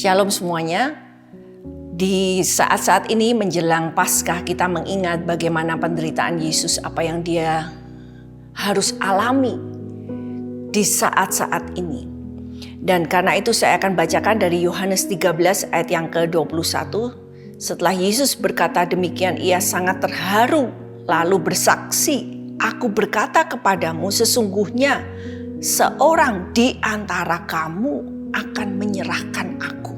Shalom semuanya. Di saat-saat ini menjelang Paskah kita mengingat bagaimana penderitaan Yesus, apa yang dia harus alami di saat-saat ini. Dan karena itu saya akan bacakan dari Yohanes 13 ayat yang ke-21. Setelah Yesus berkata demikian, ia sangat terharu lalu bersaksi, "Aku berkata kepadamu, sesungguhnya seorang di antara kamu akan menyerahkan aku."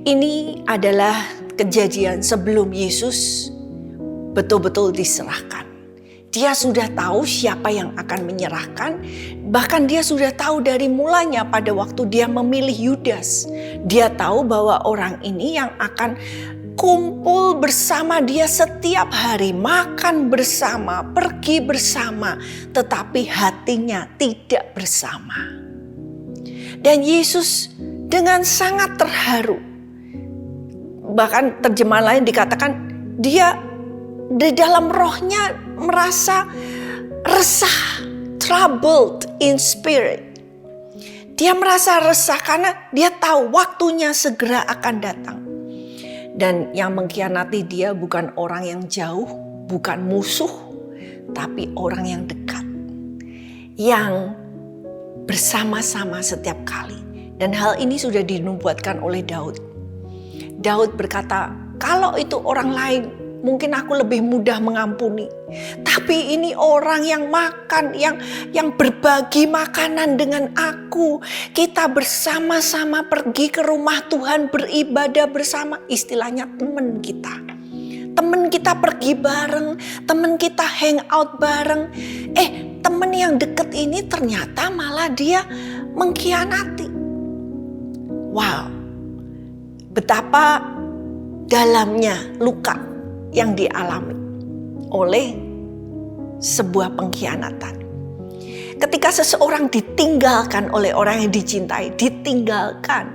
Ini adalah kejadian sebelum Yesus betul-betul diserahkan. Dia sudah tahu siapa yang akan menyerahkan. Bahkan dia sudah tahu dari mulanya pada waktu dia memilih Yudas. Dia tahu bahwa orang ini yang akan kumpul bersama dia setiap hari, makan bersama, pergi bersama, tetapi hatinya tidak bersama. Dan Yesus dengan sangat terharu, bahkan terjemahan lain dikatakan dia di dalam rohnya merasa resah, troubled in spirit. Dia merasa resah karena dia tahu waktunya segera akan datang. Dan yang mengkhianati dia bukan orang yang jauh, bukan musuh, tapi orang yang dekat, yang bersama-sama setiap kali. Dan hal ini sudah dinubuatkan oleh Daud. Daud berkata, kalau itu orang lain mungkin aku lebih mudah mengampuni. Tapi ini orang yang makan, yang berbagi makanan dengan aku. Kita bersama-sama pergi ke rumah Tuhan, beribadah bersama. Istilahnya teman kita. Teman kita pergi bareng, teman kita hangout bareng. Teman yang deket ini ternyata malah dia mengkhianati. Wow. Betapa dalamnya luka yang dialami oleh sebuah pengkhianatan. Ketika seseorang ditinggalkan oleh orang yang dicintai, ditinggalkan,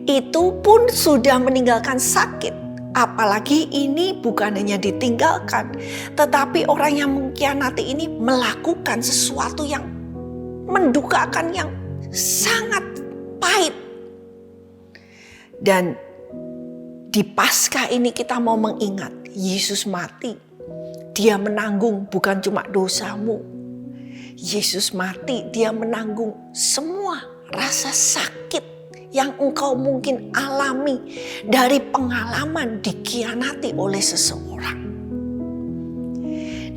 itu pun sudah meninggalkan sakit. Apalagi ini bukan hanya ditinggalkan, tetapi orang yang mengkhianati ini melakukan sesuatu yang mendukakan, yang sangat pahit. Dan di Paskah ini kita mau mengingat Yesus mati. Dia menanggung bukan cuma dosamu. Yesus mati, dia menanggung semua rasa sakit yang engkau mungkin alami dari pengalaman dikhianati oleh seseorang.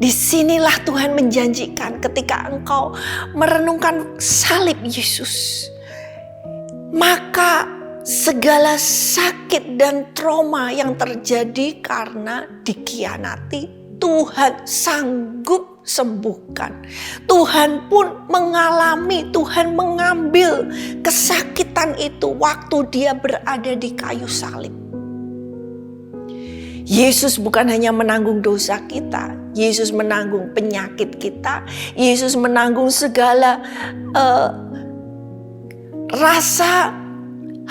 Disinilah Tuhan menjanjikan ketika engkau merenungkan salib Yesus, maka segala sakit dan trauma yang terjadi karena dikhianati, Tuhan sanggup sembuhkan. Tuhan pun mengalami, Tuhan mengambil kesakitan itu waktu dia berada di kayu salib. Yesus bukan hanya menanggung dosa kita, Yesus menanggung penyakit kita, Yesus menanggung segala rasa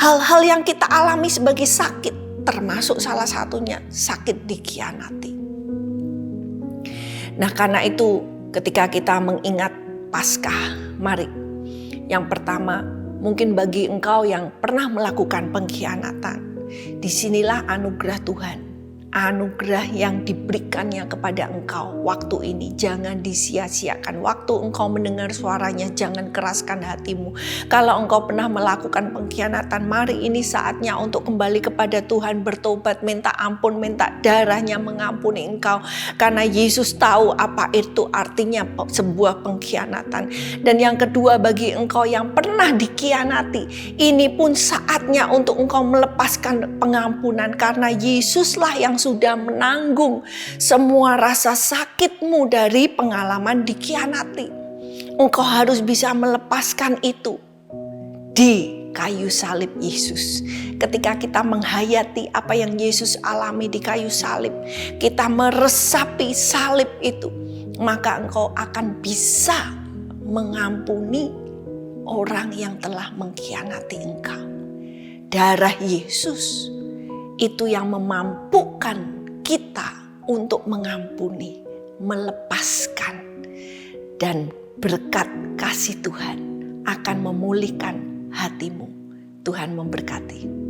hal-hal yang kita alami sebagai sakit, termasuk salah satunya sakit dikhianati. Nah, karena itu ketika kita mengingat Paskah, mari yang pertama mungkin bagi engkau yang pernah melakukan pengkhianatan, disinilah anugerah Tuhan. Anugerah yang diberikannya kepada engkau waktu ini jangan disia-siakan. Waktu engkau mendengar suaranya jangan keraskan hatimu. Kalau engkau pernah melakukan pengkhianatan, mari ini saatnya untuk kembali kepada Tuhan, bertobat, minta ampun, minta darahnya mengampuni engkau. Karena Yesus tahu apa itu artinya sebuah pengkhianatan. Dan yang kedua, bagi engkau yang pernah dikhianati, ini pun saatnya untuk engkau melepaskan pengampunan. Karena Yesuslah yang sudah menanggung semua rasa sakitmu dari pengalaman dikhianati. Engkau harus bisa melepaskan itu di kayu salib Yesus. Ketika kita menghayati apa yang Yesus alami di kayu salib, kita meresapi salib itu, maka engkau akan bisa mengampuni orang yang telah mengkhianati engkau. Darah Yesus itu yang memampukan kita untuk mengampuni, melepaskan, dan berkat kasih Tuhan akan memulihkan hatimu Tuhan memberkati.